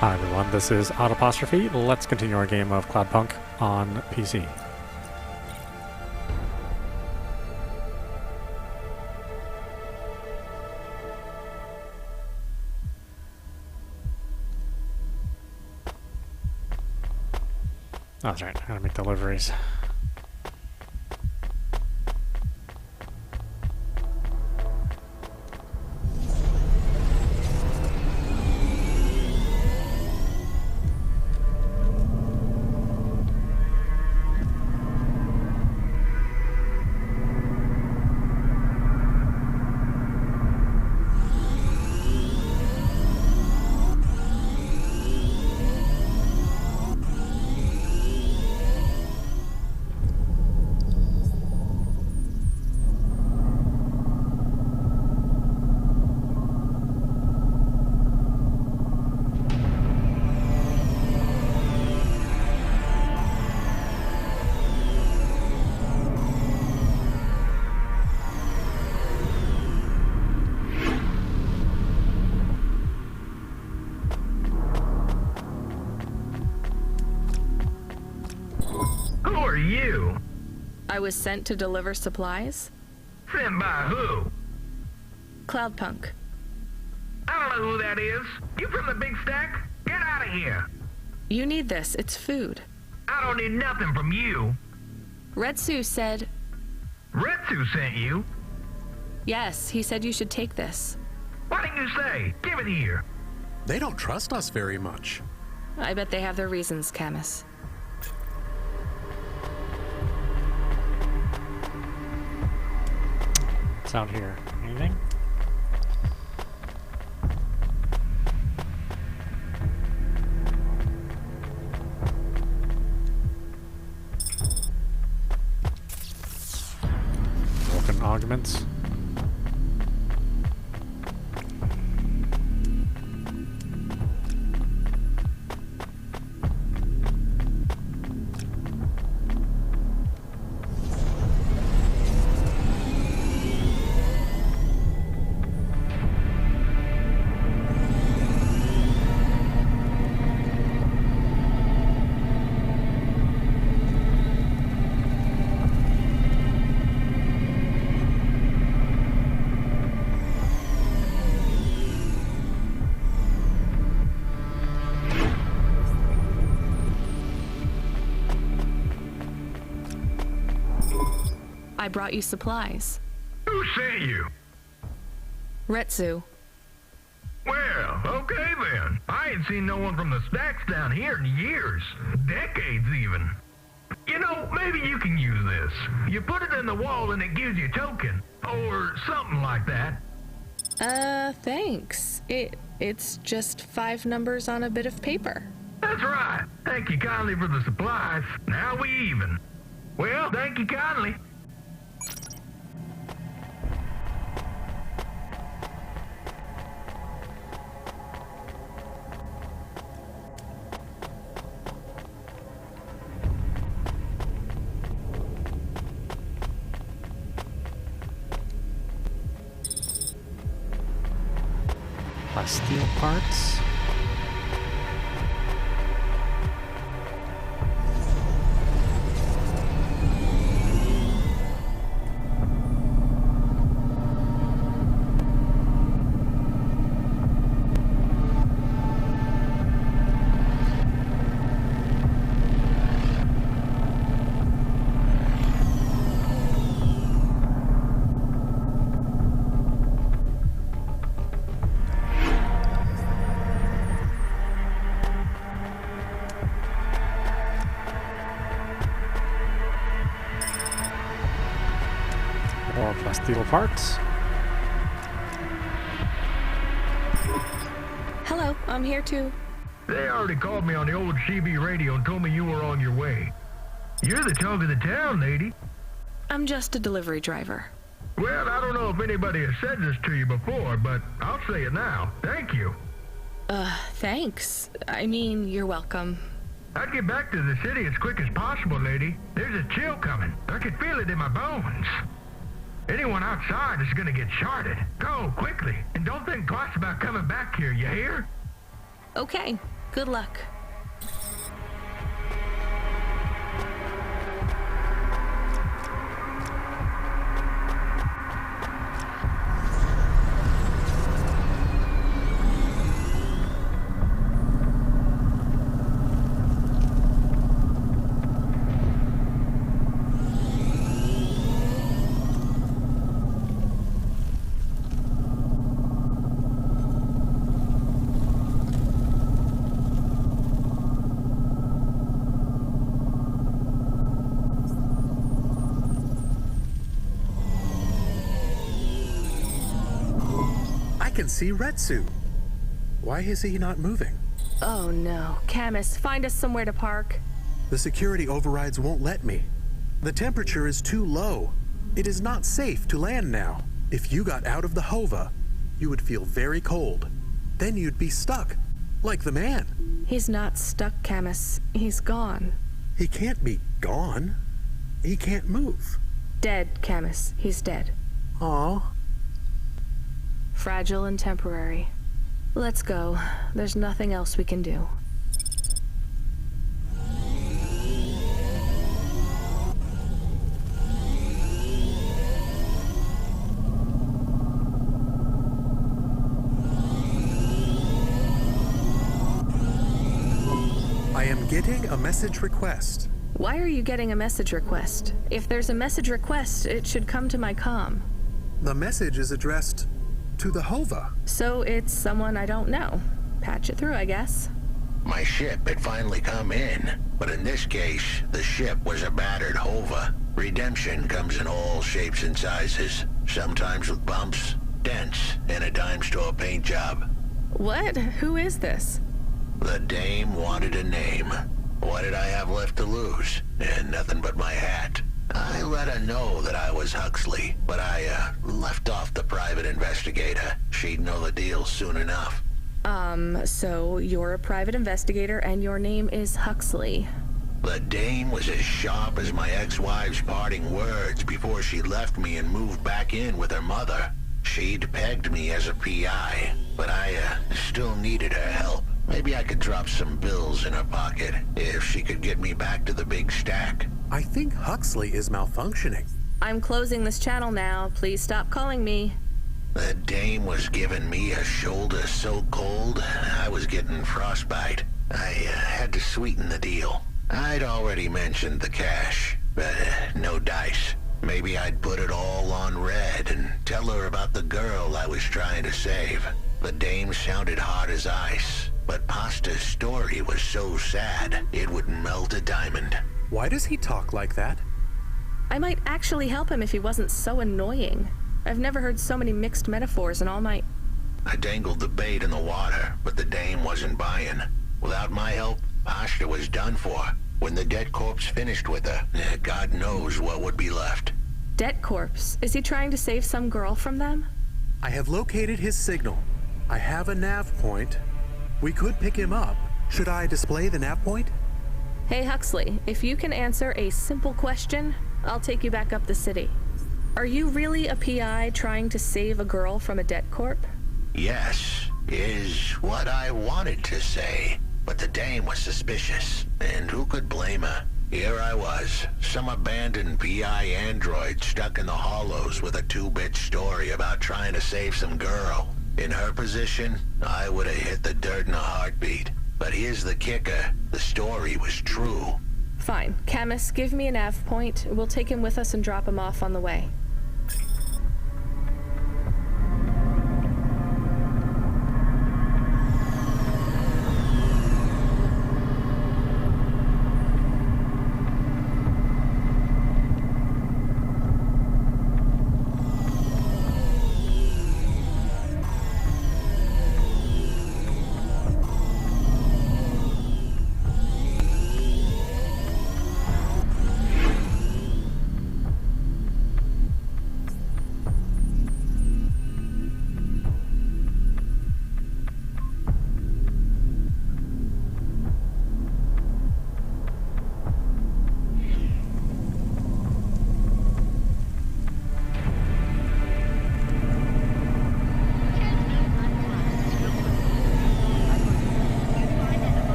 Hi everyone, this is audap. Let's continue our game of Cloudpunk on PC. Oh, that's right, I gotta make deliveries. I was sent to deliver supplies? Sent by who? Cloudpunk. I don't know who that is. You from the big stack? Get out of here. You need this. It's food. I don't need nothing from you. Retsu said... Retsu sent you? Yes, he said you should take this. What did you say? Give it here. They don't trust us very much. I bet they have their reasons, Camus. What's out here? Anything? Broken augments. I brought you supplies. Who sent you? Retsu. Well, okay then. I ain't seen no one from the stacks down here in years. Decades even. You know, maybe you can use this. You put it in the wall and it gives you a token. Or something like that. Thanks. It's just 5 numbers on a bit of paper. That's right. Thank you kindly for the supplies. Now we even. Well, thank you kindly. Steel parts. More steel parts. Hello, I'm here too. They already called me on the old CB radio and told me you were on your way. You're the talk of the town, lady. I'm just a delivery driver. Well, I don't know if anybody has said this to you before, but I'll say it now. Thank you. Thanks. I mean, you're welcome. I'd get back to the city as quick as possible, lady. There's a chill coming. I can feel it in my bones. Anyone outside is gonna get sharded. Go, quickly, and don't think twice about coming back here, you hear? Okay, Good luck. I can see Retsu. Why is he not moving? Oh no. Camus, find us somewhere to park. The security overrides won't let me. The temperature is too low. It is not safe to land now. If you got out of the Hova, you would feel very cold. Then you'd be stuck, like the man. He's not stuck, Camus. He's gone. He can't be gone. He can't move. Dead, Camus. He's dead. Aw. Fragile and temporary. Let's go. There's nothing else we can do. I am getting a message request. Why are you getting a message request? If there's a message request, it should come to my comm. The message is addressed to the Hova. So it's someone I don't know. Patch it through, I guess. My ship had finally come in, but in this case, the ship was a battered Hova. Redemption comes in all shapes and sizes, sometimes with bumps, dents, and a dime store paint job. What? Who is this? The dame wanted a name. What did I have left to lose? And nothing but my hat. I let her know that I was Huxley, but I left off the private investigator. She'd know the deal soon enough. So you're a private investigator and your name is Huxley. The dame was as sharp as my ex-wife's parting words before she left me and moved back in with her mother. She'd pegged me as a PI, but I still needed her help. Maybe I could drop some bills in her pocket if she could get me back to the big stack. I think Huxley is malfunctioning. I'm closing this channel now. Please stop calling me. The dame was giving me a shoulder so cold, I was getting frostbite. I had to sweeten the deal. I'd already mentioned the cash, but no dice. Maybe I'd put it all on red and tell her about the girl I was trying to save. The dame sounded hard as ice, but Pasta's story was so sad, it would melt a diamond. Why does he talk like that? I might actually help him if he wasn't so annoying. I've never heard so many mixed metaphors in all my... I dangled the bait in the water, but the dame wasn't buying. Without my help, Pasta was done for. When the dead corpse finished with her, God knows what would be left. Debt corpse? Is he trying to save some girl from them? I have located his signal. I have a nav point. We could pick him up. Should I display the nav point? Hey Huxley, if you can answer a simple question, I'll take you back up the city. Are you really a PI trying to save a girl from a debt corp? Yes, is what I wanted to say. But the dame was suspicious, and who could blame her? Here I was, some abandoned PI android stuck in the hollows with a 2-bit story about trying to save some girl. In her position, I would have hit the dirt in a heartbeat. But here's the kicker, the story was true. Fine. Camus, give me a nav point. We'll take him with us and drop him off on the way.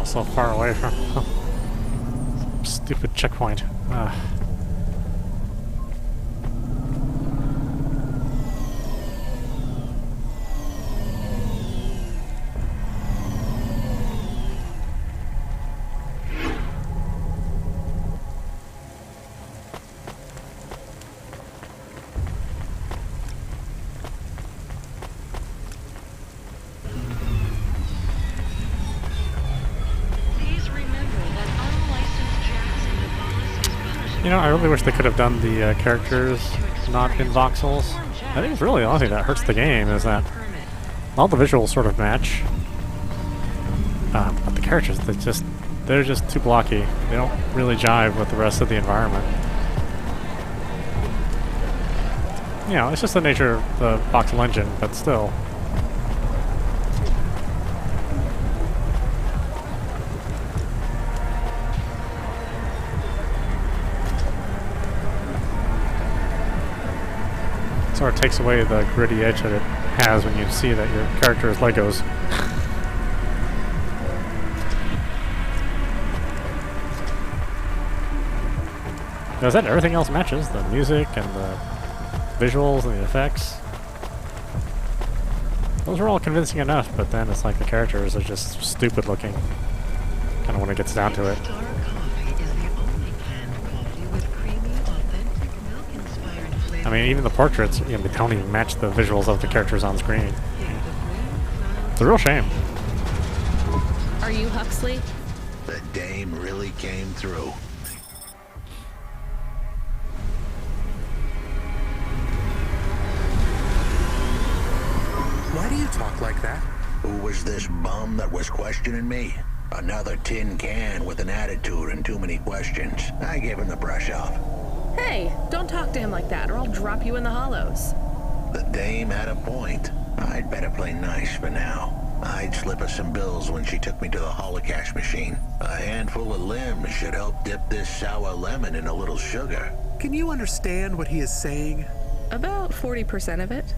so far away from stupid checkpoint. You know, I really wish they could have done the characters not in voxels. I think it's really the only thing that hurts the game is that all the visuals sort of match, but the characters, they're just too blocky. They don't really jive with the rest of the environment. You know, it's just the nature of the voxel engine, but still. Sort of takes away the gritty edge that it has when you see that your character is Legos. Because then everything else matches, the music and the visuals and the effects. Those are all convincing enough, but then it's like the characters are just stupid looking. Kind of when it gets down to it. I mean, even the portraits, you know, they don't even match the visuals of the characters on screen. It's a real shame. Are you Huxley? The dame really came through. Why do you talk like that? Who was this bum that was questioning me? Another tin can with an attitude and too many questions. I gave him the brush off. Hey, don't talk to him like that or I'll drop you in the hollows. The dame had a point. I'd better play nice for now. I'd slip her some bills when she took me to the holocaust machine. A handful of limbs should help dip this sour lemon in a little sugar. Can you understand what he is saying? About 40% of it.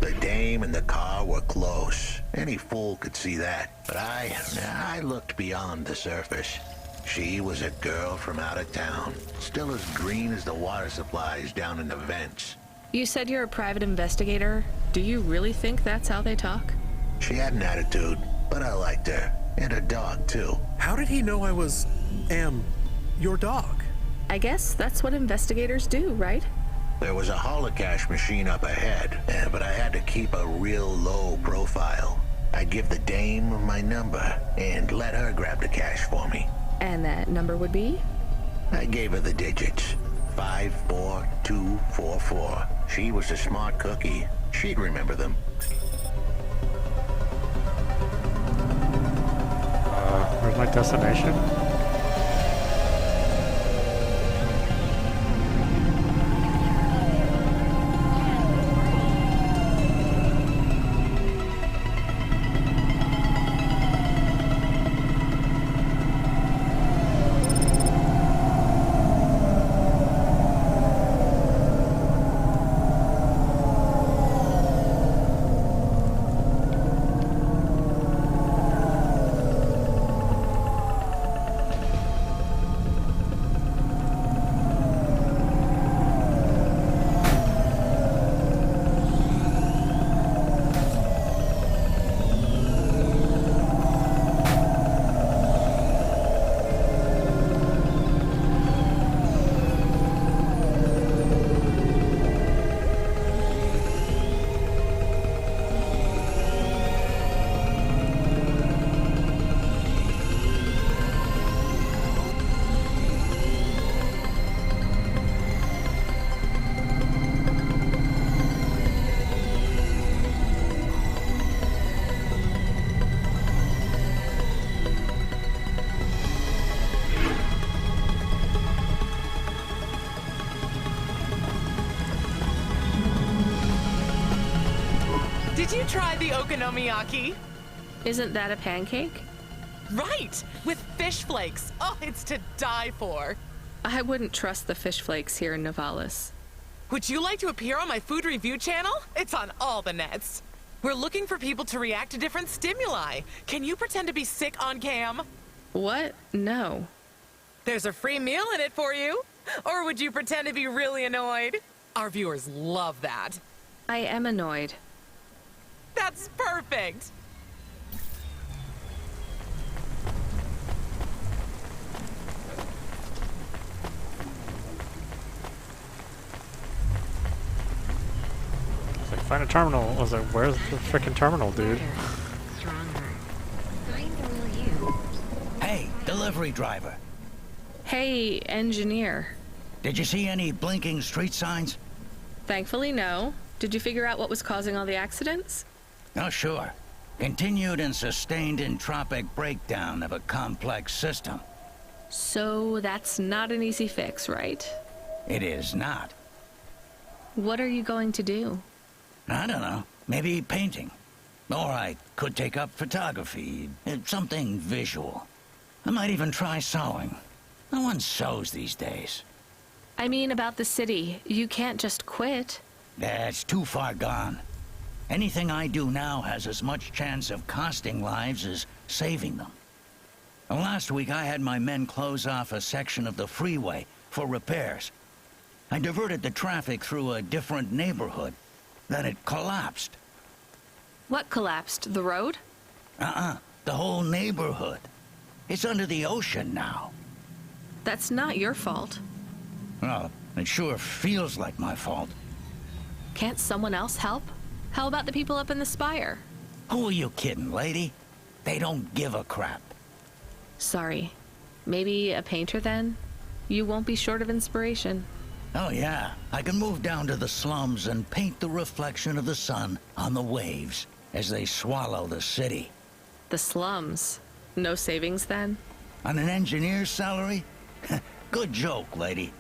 The dame and the car were close. Any fool could see that. But I looked beyond the surface. She was a girl from out of town, still as green as the water supplies down in the vents. You said you're a private investigator. Do you really think that's how they talk? She had an attitude, but I liked her. And her dog, too. How did he know I was, your dog? I guess that's what investigators do, right? There was a holocaust machine up ahead, but I had to keep a real low profile. I'd give the dame my number and let her grab the cash for me. And that number would be? I gave her the digits. 54244. She was a smart cookie. She'd remember them. Where's my destination? Did you try the okonomiyaki? Isn't that a pancake? Right! With fish flakes. Oh, it's to die for. I wouldn't trust the fish flakes here in Novalis. Would you like to appear on my food review channel? It's on all the nets. We're looking for people to react to different stimuli. Can you pretend to be sick on cam? What? No. There's a free meal in it for you. Or would you pretend to be really annoyed? Our viewers love that. I am annoyed. That's perfect. It's like, find a terminal. I was like, where's the freaking terminal, dude? Hey, delivery driver. Hey, engineer. Did you see any blinking street signs? Thankfully, no. Did you figure out what was causing all the accidents? Oh, sure. Continued and sustained entropic breakdown of a complex system. So that's not an easy fix, right? It is not. What are you going to do? I don't know. Maybe painting. Or I could take up photography. Something visual. I might even try sewing. No one sews these days. I mean about the city. You can't just quit. That's too far gone. Anything I do now has as much chance of costing lives as saving them. Last week I had my men close off a section of the freeway for repairs. I diverted the traffic through a different neighborhood. Then it collapsed. What collapsed? The road? The whole neighborhood. It's under the ocean now. That's not your fault. Well, it sure feels like my fault. Can't someone else help? How about the people up in the spire? Who are you kidding, lady? They don't give a crap. Sorry. Maybe a painter then? You won't be short of inspiration. Oh yeah, I can move down to the slums and paint the reflection of the sun on the waves as they swallow the city. The slums. No savings then? On an engineer's salary? Good joke, lady.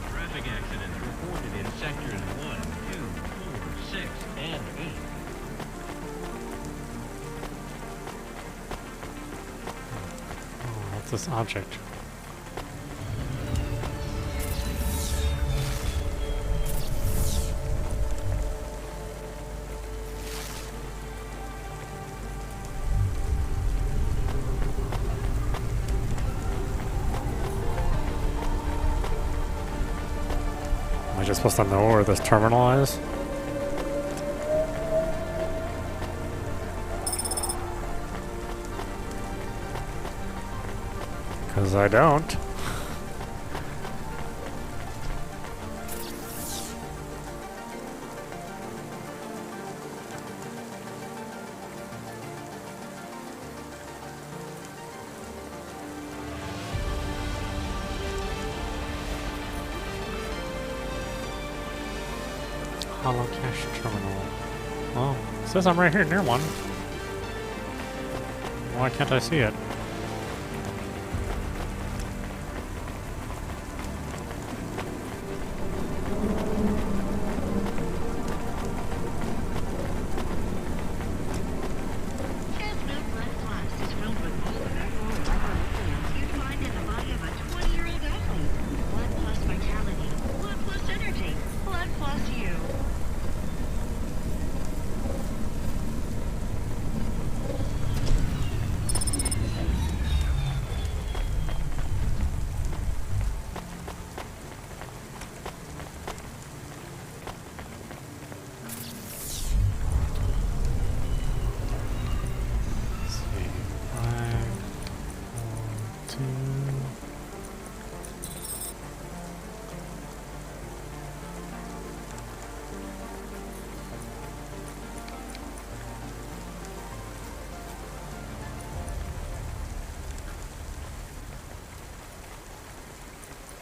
Traffic accidents reported in sectors 1, 2, 4, 6, and 8. Oh, what's this object? Am I just supposed to know where this terminal is? Because I don't. Hollow cache terminal. Well, it says I'm right here near one. Why can't I see it?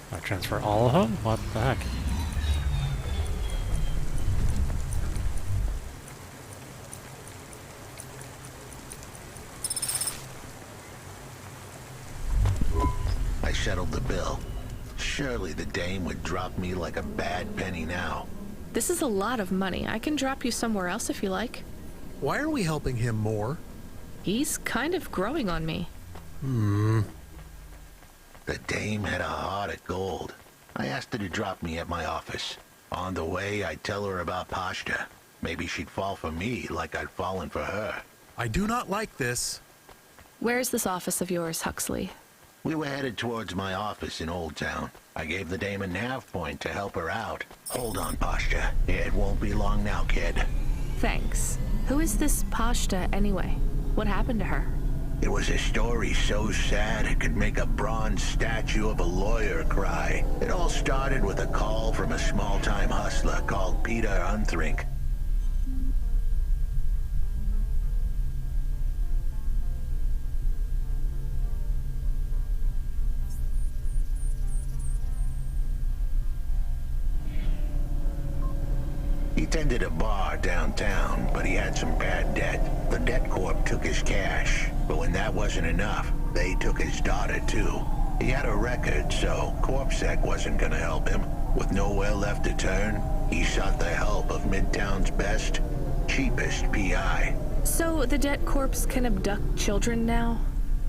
I transfer all of them? What the heck? I settled the bill. Surely the dame would drop me like a bad penny now. This is a lot of money. I can drop you somewhere else if you like. Why are we helping him more? He's kind of growing on me. The dame had a heart of gold. I asked her to drop me at my office. On the way, I'd tell her about Pashta. Maybe she'd fall for me like I'd fallen for her. I do not like this. Where's this office of yours, Huxley? We were headed towards my office in Old Town. I gave the dame a nav point to help her out. Hold on, Pashta. It won't be long now, kid. Thanks. Who is this Pashta, anyway? What happened to her? It was a story so sad it could make a bronze statue of a lawyer cry. It all started with a call from a small-time hustler called Peter Unthrink. He tended a bar downtown, but he had some bad debt. The debt corp took his cash, but when that wasn't enough, they took his daughter too. He had a record, so CorpSec wasn't gonna help him. With nowhere left to turn, he sought the help of Midtown's best, cheapest PI. So the debt corpse can abduct children now?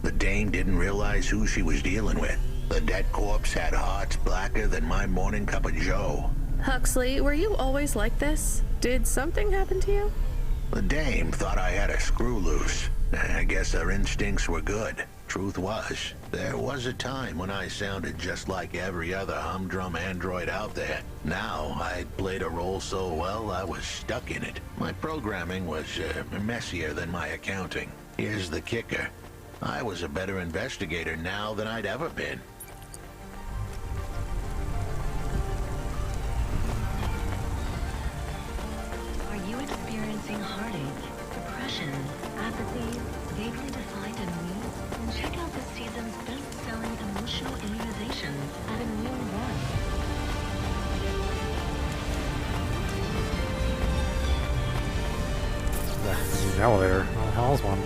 The dame didn't realize who she was dealing with. The debt corpse had hearts blacker than my morning cup of joe. Huxley, were you always like this? Did something happen to you? The dame thought I had a screw loose. I guess her instincts were good. Truth was, there was a time when I sounded just like every other humdrum android out there. Now, I'd played a role so well, I was stuck in it. My programming was messier than my accounting. Here's the kicker. I was a better investigator now than I'd ever been. Are you experiencing heartache, depression, apathy, vaguely defined ennui? Then check out this season's best-selling emotional immunizations at Immune1. There's an elevator. What the hell's one?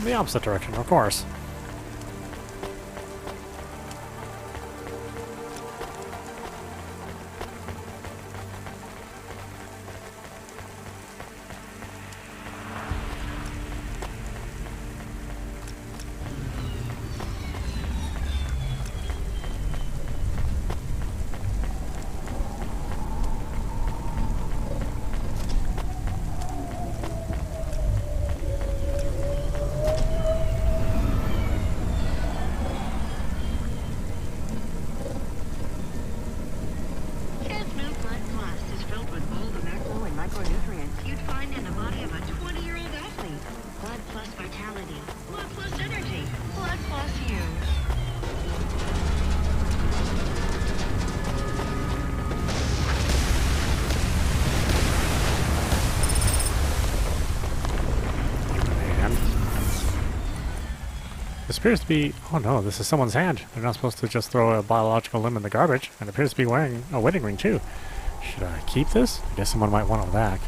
The opposite direction, of course. This appears to be... Oh no, this is someone's hand. They're not supposed to just throw a biological limb in the garbage. And appears to be wearing a wedding ring too. Should I keep this? I guess someone might want it back.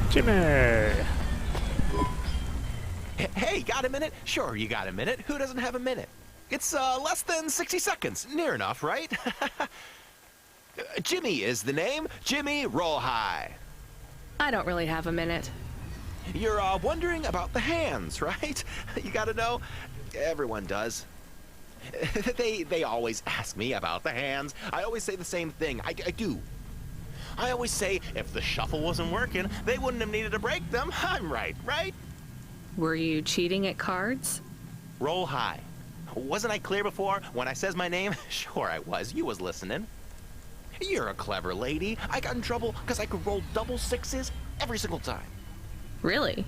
Jimmy! Hey, got a minute? Sure, you got a minute. Who doesn't have a minute? It's less than 60 seconds. Near enough, right? Jimmy is the name. Jimmy, roll high. I don't really have a minute. You're wondering about the hands, right? You gotta know. Everyone does. They always ask me about the hands. I always say the same thing. I do. I always say if the shuffle wasn't working, they wouldn't have needed to break them. I'm right, right? Were you cheating at cards? Roll high. Wasn't I clear before when I says my name? Sure I was. You was listening. You're a clever lady. I got in trouble because I could roll double sixes every single time. Really?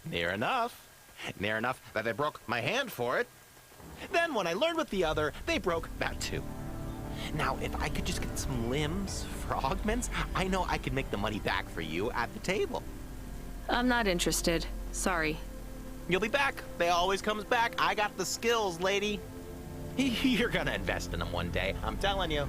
Near enough. Near enough that they broke my hand for it. Then when I learned with the other, they broke that too. Now, if I could just get some limbs for augments, I know I could make the money back for you at the table. I'm not interested. Sorry. You'll be back. They always comes back. I got the skills, lady. You're gonna invest in them one day. I'm telling you.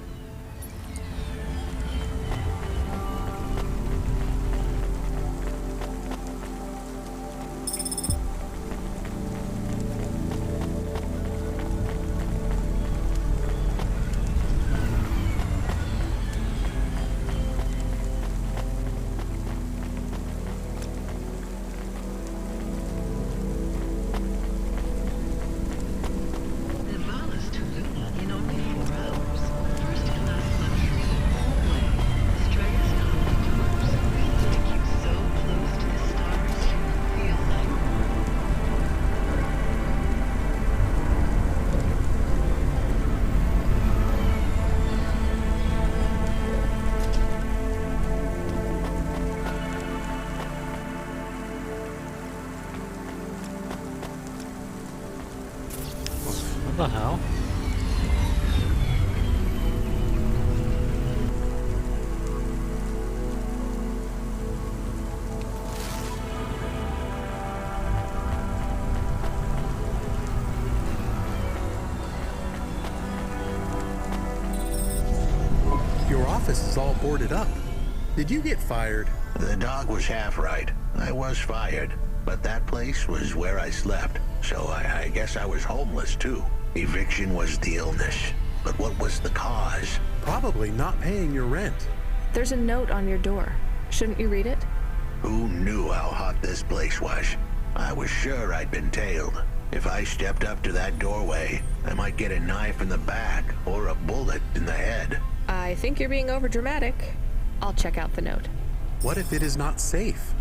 the hell? Your office is all boarded up. Did you get fired? The dog was half right. I was fired, but that place was where I slept, so I guess I was homeless too. Eviction was the illness, but what was the cause? Probably not paying your rent. There's a note on your door. Shouldn't you read it? Who knew how hot this place was? I was sure I'd been tailed. If I stepped up to that doorway, I might get a knife in the back or a bullet in the head. I think you're being overdramatic. I'll check out the note. What if it is not safe?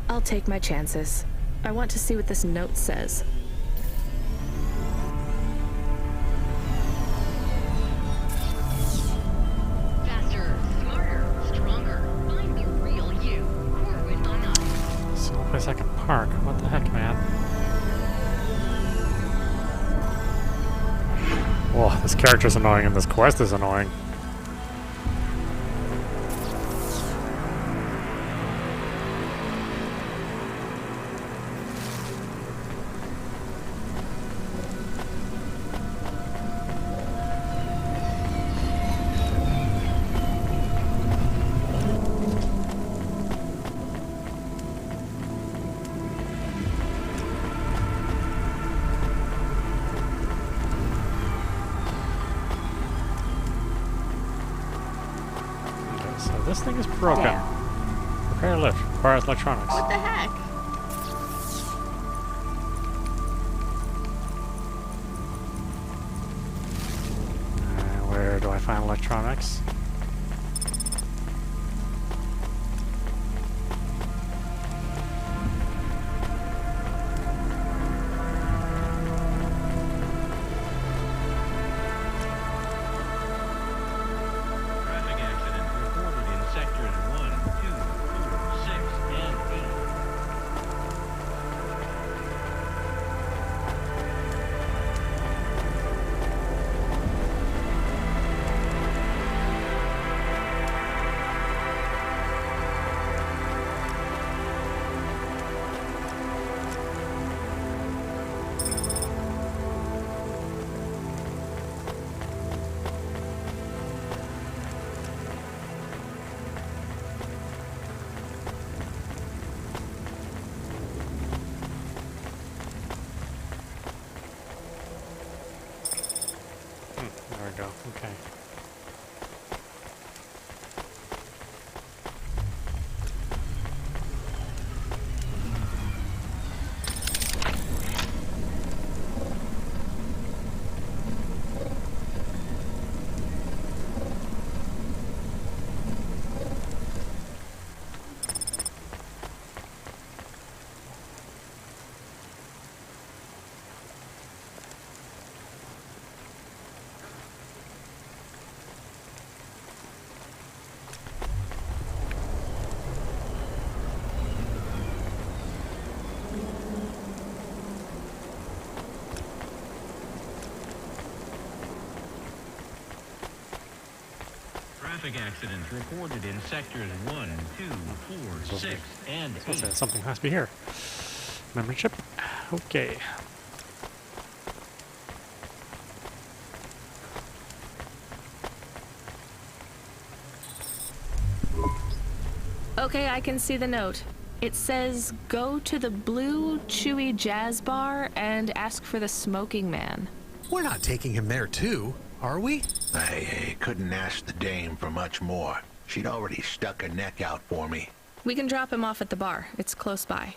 I'll take my chances. I want to see what this note says. Faster, smarter, stronger. Find the real you. Corwin on Ice. It's the only place I can park. What the heck, man? Whoa, this character's annoying and this quest is annoying. This thing is broken. Repair lift. Requires electronics. What the heck? Where do I find electronics? There we go. Okay. Traffic accidents reported in sectors 1, 2, 4, 6, and 8. Something has to be here. Memory chip. Okay. Okay, I can see the note. It says, go to the Blue Chewy Jazz Bar and ask for the Smoking Man. We're not taking him there too, are we? I couldn't ask the dame for much more. She'd already stuck her neck out for me. We can drop him off at the bar. It's close by.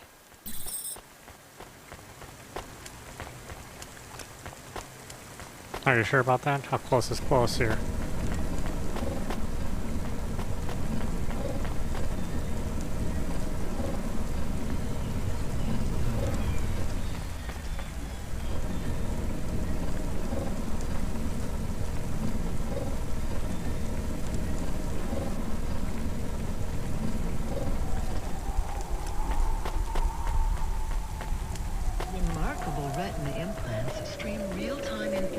Are you sure about that? How close is close here? Remarkable retina implants stream real-time information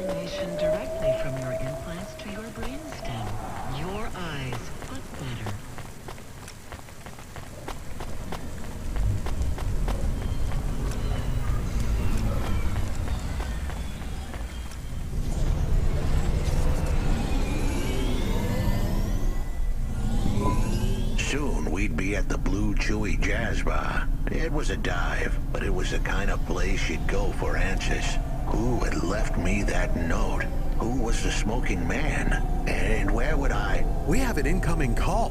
we'd be at the Blue Chewy Jazz Bar. It was a dive, but it was the kind of place you'd go for answers. Who had left me that note? Who was the smoking man? And where would I... We have an incoming call.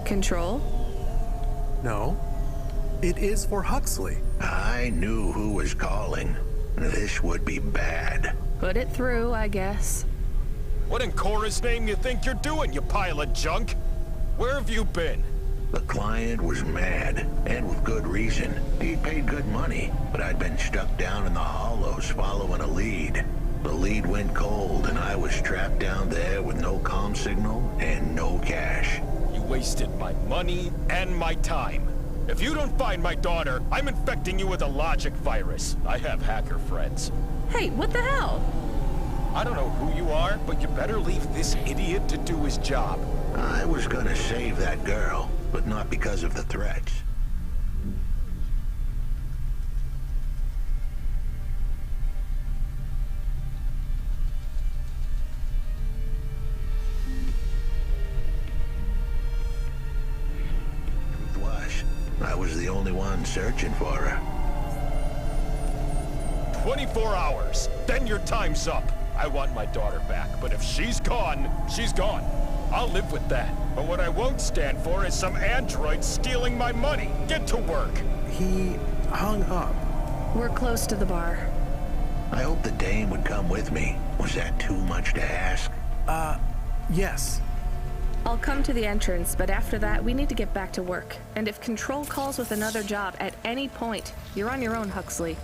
Control? No. It is for Huxley. I knew who was calling. This would be bad. Put it through, I guess. What in Cora's name you think you're doing, you pile of junk? Where have you been? The client was mad, and with good reason. He'd paid good money, but I'd been stuck down in the hollows following a lead. The lead went cold, and I was trapped down there with no comm signal and no cash. You wasted my money and my time. If you don't find my daughter, I'm infecting you with a logic virus. I have hacker friends. Hey, what the hell? I don't know who you are, but you better leave this idiot to do his job. I was gonna save that girl, but not because of the threats. Truth was, I was the only one searching for her. 24 hours, then your time's up. I want my daughter back, but if she's gone, she's gone. I'll live with that. But what I won't stand for is some android stealing my money. Get to work. He hung up. We're close to the bar. I hope the dame would come with me. Was that too much to ask? Yes. I'll come to the entrance, but after that, we need to get back to work. And if Control calls with another job at any point, you're on your own, Huxley.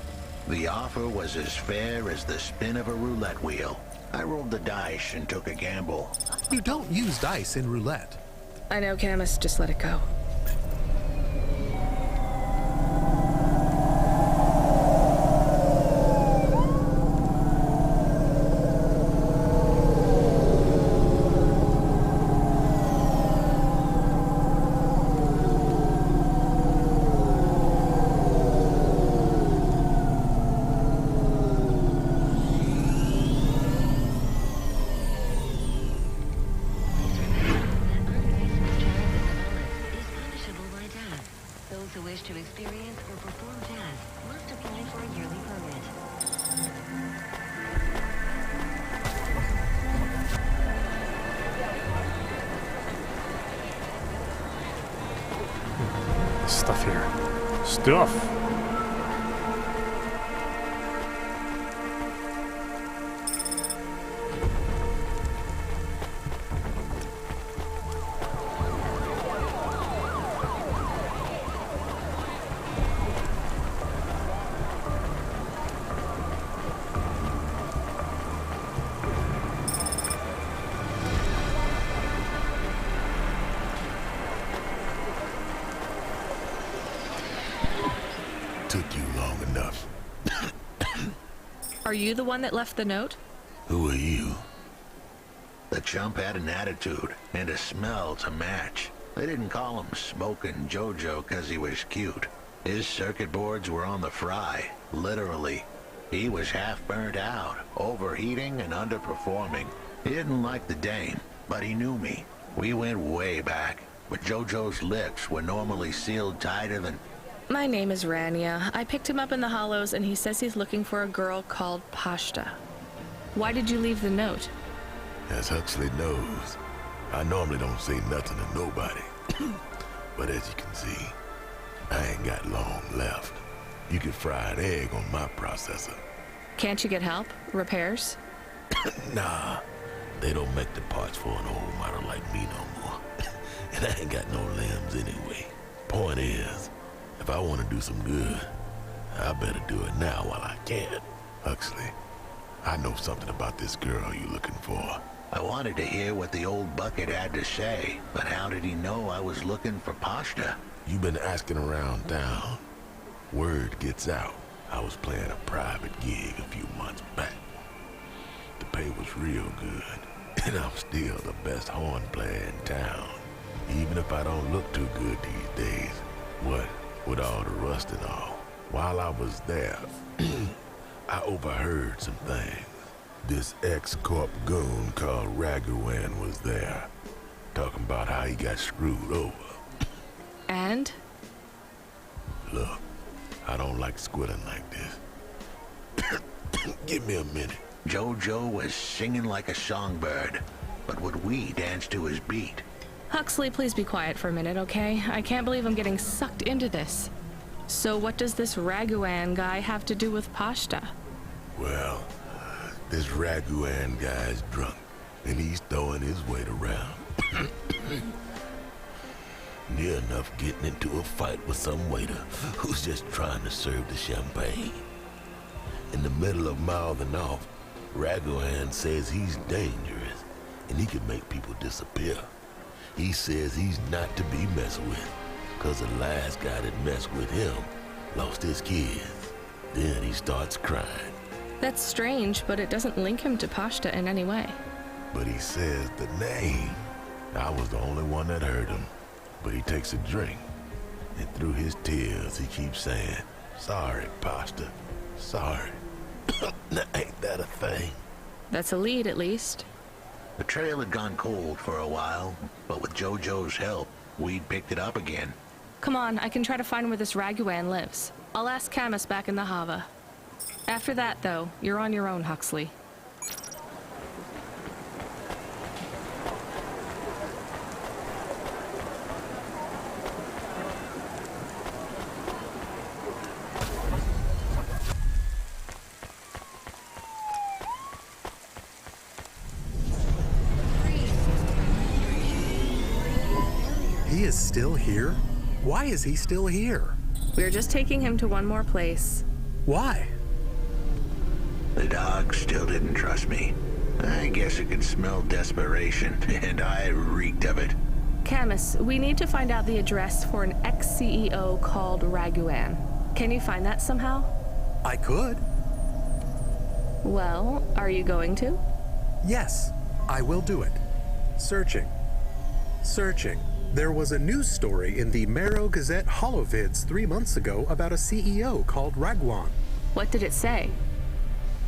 The offer was as fair as the spin of a roulette wheel. I rolled the dice and took a gamble. You don't use dice in roulette. I know, Camus, just let it go. Stuff here. Stuff! Took you long enough. Are you the one that left the note? Who are you? The chump had an attitude and a smell to match. They didn't call him Smokin' Jojo 'cause he was cute. His circuit boards were on the fry, literally. He was half burnt out, overheating and underperforming. He didn't like the dame, but he knew me. We went way back, but Jojo's lips were normally sealed tighter than... My name is Rania. I picked him up in the Hollows, and he says he's looking for a girl called Pashta. Why did you leave the note? As Huxley knows, I normally don't say nothing to nobody. But as you can see, I ain't got long left. You can fry an egg on my processor. Can't you get help? Repairs? Nah, they don't make the parts for an old model like me no more. And I ain't got no limbs anyway. Point is, if I want to do some good, I better do it now while I can. Huxley, I know something about this girl you're looking for. I wanted to hear what the old bucket had to say, but how did he know I was looking for Pashta? You've been asking around town. Word gets out. I was playing a private gig a few months back. The pay was real good, and I'm still the best horn player in town. Even if I don't look too good these days. What with all the rust and all. While I was there, I overheard some things. This ex-corp goon called Ragawan was there, talking about how he got screwed over. And? Look, I don't like squilling like this. Give me a minute. Jojo was singing like a songbird, but would we dance to his beat? Huxley, please be quiet for a minute, okay? I can't believe I'm getting sucked into this. So what does this Raguan guy have to do with Pashta? Well, this Raguan guy's drunk, and he's throwing his weight around. Near enough getting into a fight with some waiter who's just trying to serve the champagne. In the middle of mouthing off, Raguan says he's dangerous, and he can make people disappear. He says he's not to be messed with, cause the last guy that messed with him lost his kids. Then he starts crying. That's strange, but it doesn't link him to Pashta in any way. But he says the name. I was the only one that heard him. But he takes a drink, and through his tears he keeps saying, "Sorry, Pasta, sorry." Now, ain't that a thing? That's a lead, at least. The trail had gone cold for a while, but with Jojo's help, we'd picked it up again. Come on, I can try to find where this Raguan lives. I'll ask Camus back in the Hava. After that, though, you're on your own, Huxley. He is still here? Why is he still here? We're just taking him to one more place. Why? The dog still didn't trust me. I guess it could smell desperation, and I reeked of it. Camus, we need to find out the address for an ex-CEO called Raguan. Can you find that somehow? I could. Well, are you going to? Yes, I will do it. Searching. Searching. There was a news story in the Marrow Gazette Holovids 3 months ago about a CEO called Raguan. What did it say?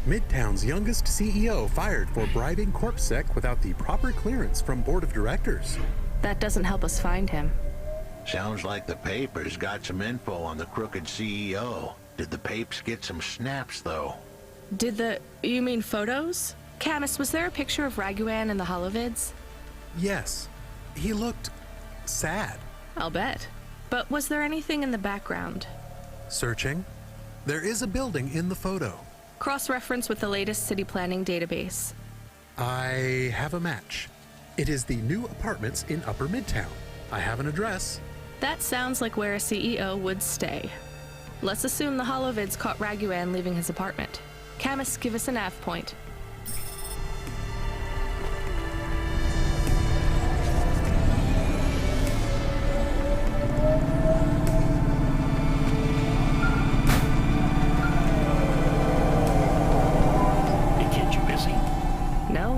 Midtown's youngest CEO fired for bribing CorpSec without the proper clearance from board of directors. That doesn't help us find him. Sounds like the papers got some info on the crooked CEO. Did the papes get some snaps, though? You mean photos? Camus, was there a picture of Raguan in the Holovids? Yes. He looked sad. I'll bet. But was there anything in the background? Searching. There is a building in the photo. Cross-reference with the latest city planning database. I have a match. It is the new apartments in Upper Midtown. I have an address. That sounds like where a CEO would stay. Let's assume the Holovids caught Raguan leaving his apartment. Camus, give us a nav point.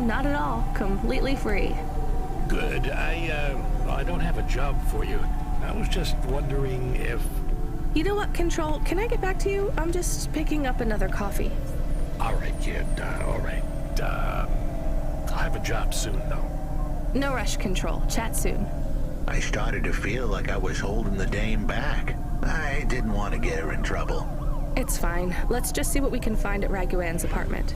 Not at all. Completely free. Good. I don't have a job for you. I was just wondering if... You know what, Control? Can I get back to you? I'm just picking up another coffee. All right, kid. All right. I'll have a job soon, though. No rush, Control. Chat soon. I started to feel like I was holding the dame back. I didn't want to get her in trouble. It's fine. Let's just see what we can find at Raguan's apartment.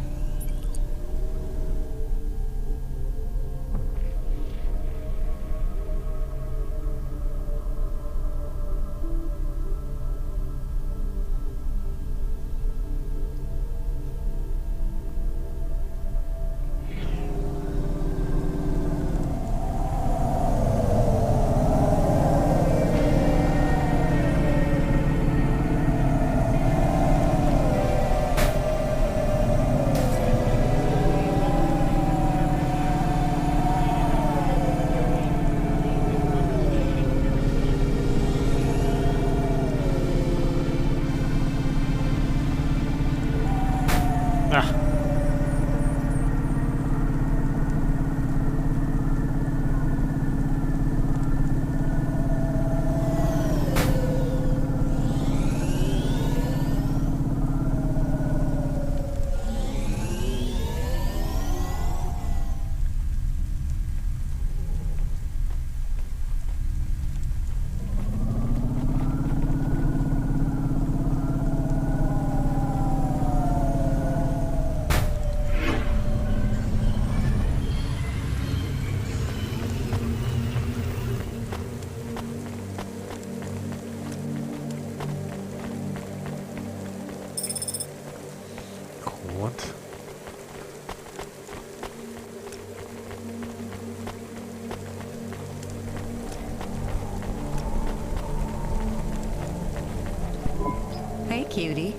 cutie.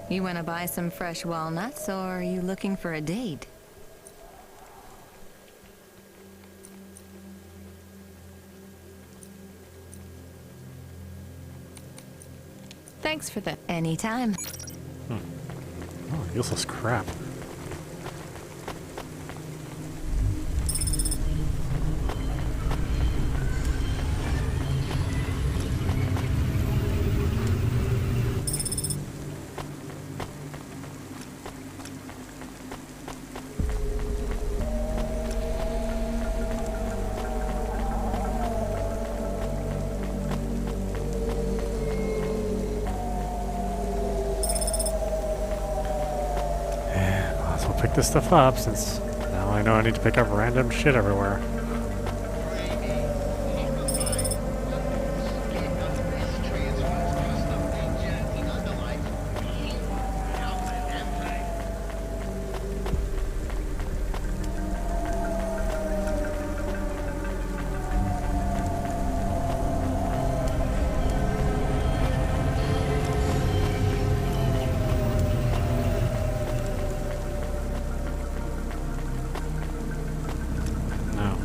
You want to buy some fresh walnuts, or are you looking for a date? Thanks for that. Anytime. Oh, useless crap. Pick this stuff up, since now I know I need to pick up random shit everywhere.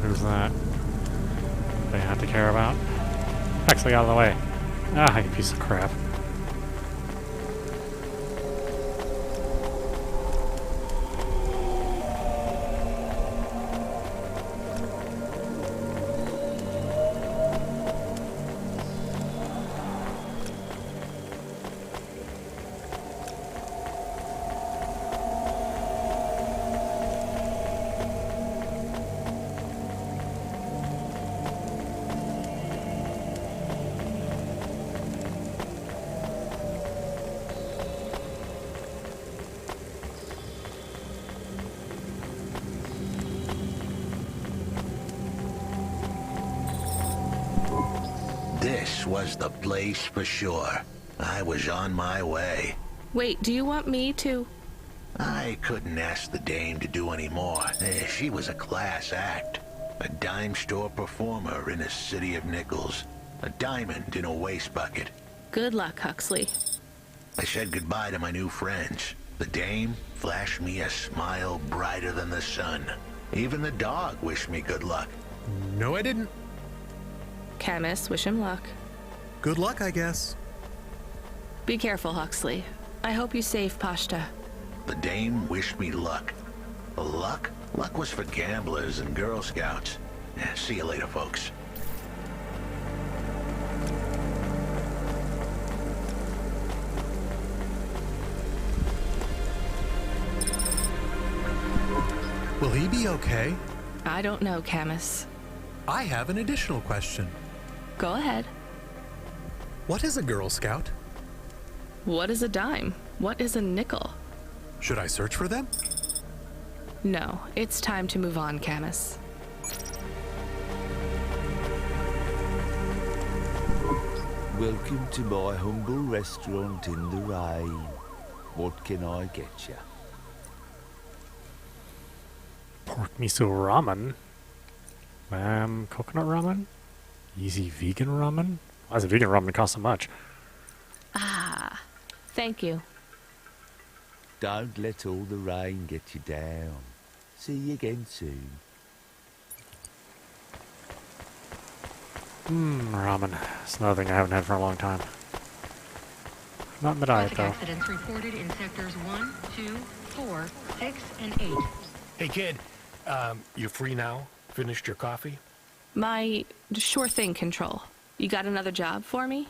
Who's that? They have to care about. Actually, out of the way. Ah, you piece of crap. This was the place for sure. I was on my way. Wait, do you want me to? I couldn't ask the dame to do any more. She was a class act. A dime store performer in a city of nickels. A diamond in a waste bucket. Good luck, Huxley. I said goodbye to my new friends. The dame flashed me a smile brighter than the sun. Even the dog wished me good luck. No, I didn't. Camus, wish him luck. Good luck, I guess. Be careful, Huxley. I hope you save Pashta. The dame wished me luck. Luck? Luck was for gamblers and Girl Scouts. See you later, folks. Will he be okay? I don't know, Camus. I have an additional question. Go ahead. What is a Girl Scout? What is a dime? What is a nickel? Should I search for them? No, it's time to move on, Camus. Welcome to my humble restaurant in the rain. What can I get you? Pork miso ramen. Coconut ramen? Easy vegan ramen? Why does vegan ramen cost so much? Ah, thank you. Don't let all the rain get you down. See you again soon. Ramen. It's another thing I haven't had for a long time. Not in the diet, though. Accidents reported in sectors 1, 2, 4, 6, and 8. Hey, kid. You free now? Finished your coffee? My sure thing control. You got another job for me?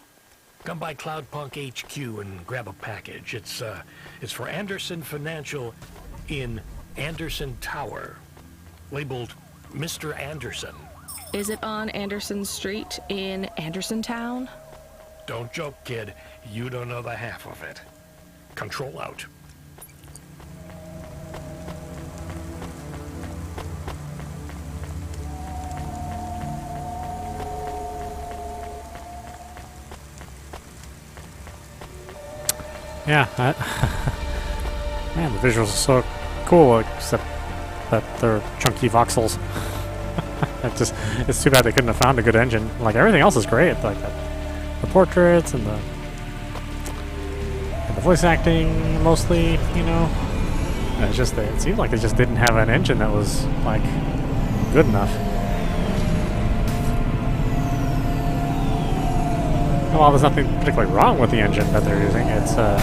Come by Cloudpunk HQ and grab a package. It's for Anderson Financial in Anderson Tower, labeled Mr. Anderson. Is it on Anderson Street in Anderson Town? Don't joke, kid. You don't know the half of it. Control out. Yeah, man, the visuals are so cool, except that they're chunky voxels. It's too bad they couldn't have found a good engine. Like, everything else is great, like the portraits and And the voice acting, mostly, you know, it's just that it seemed like they just didn't have an engine that was, like, good enough. While there's nothing particularly wrong with the engine that they're using, it's, you know,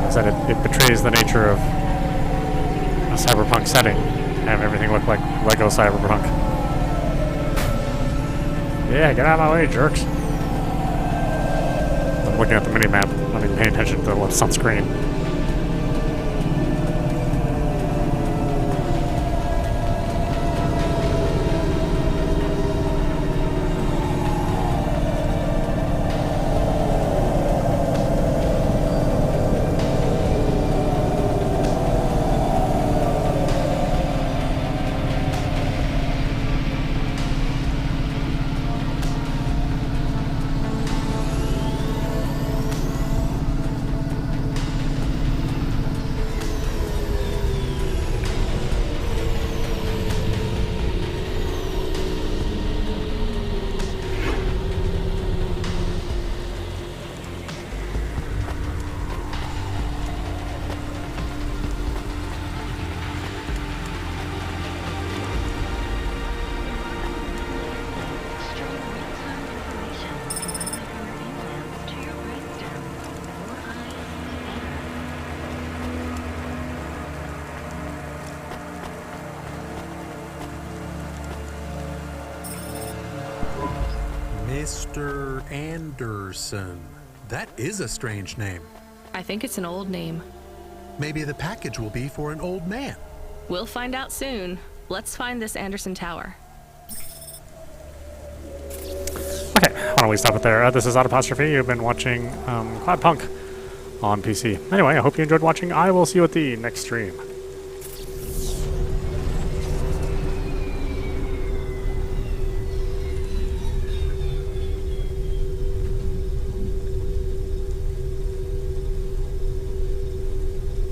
as I said, it betrays the nature of a cyberpunk setting. Have everything look like Lego cyberpunk. Yeah, get out of my way, jerks. I'm looking at the mini-map, not even paying attention to what's on screen. Mr. Anderson. That is a strange name. I think it's an old name. Maybe the package will be for an old man. We'll find out soon. Let's find this Anderson Tower. Okay, why don't we stop it there? This is Audapostrophe. You've been watching Cloudpunk on PC. Anyway, I hope you enjoyed watching. I will see you at the next stream.